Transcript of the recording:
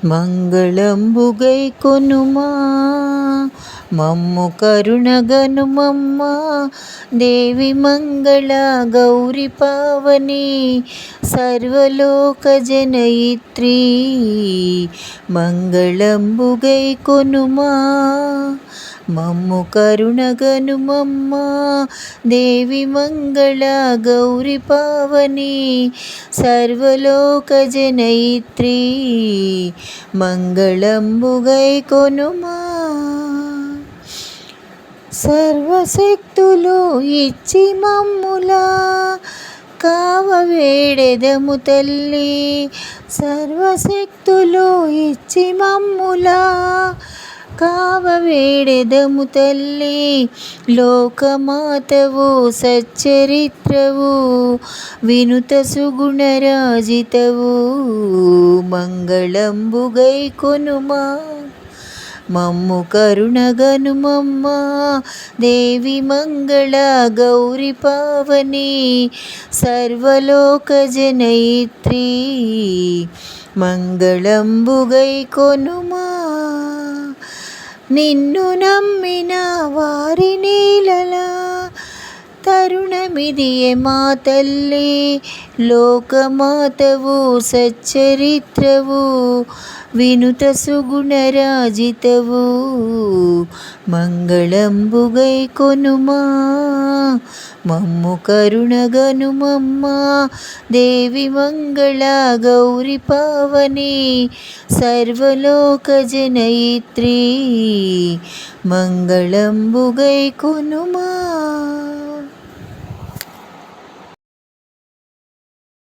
మంగళంబుగై కొనుమా మమ్ము కరుణగనుమమ్మ దేవి మంగళ గౌరి పావని సర్వలోక జనయిత్రి మంగళంబుగై కొనుమా మమ్ము కరుణగనుమమ్మ దేవి మంగళ గౌరి పావని సర్వలోక జనయిత్రి మంగళంబుగై కొనుమా. సర్వశక్తులు ఇచ్చి మమ్ములా కావ వేడెదము తల్లి, సర్వశక్తులు ఇచ్చి మమ్ములా కావ వేడెదము తల్లి, లోకమాతవు సచ్చరిత్రవు వినుత సుగుణరాజితవు మంగళంబుగై కొనుమా మమ్ము కరుణగనుమమ్మ దేవి మంగళ గౌరి పావని సర్వలోక జనయిత్రి మంగళంబుగై కొనుమా. నిన్ను నమ్మిన వారి నీలలా తరుణమిదియే మా తల్లి, లోకమాతవు సచ్చరిత్రవు వినుత సుగుణరాజితవు మంగళంబుగై కొనుమా మమ్ము కరుణగనుమమ్మ దేవి మంగళ గౌరి పావని సర్వలోక జనయిత్రి మంగళంబుగై కొనుమా.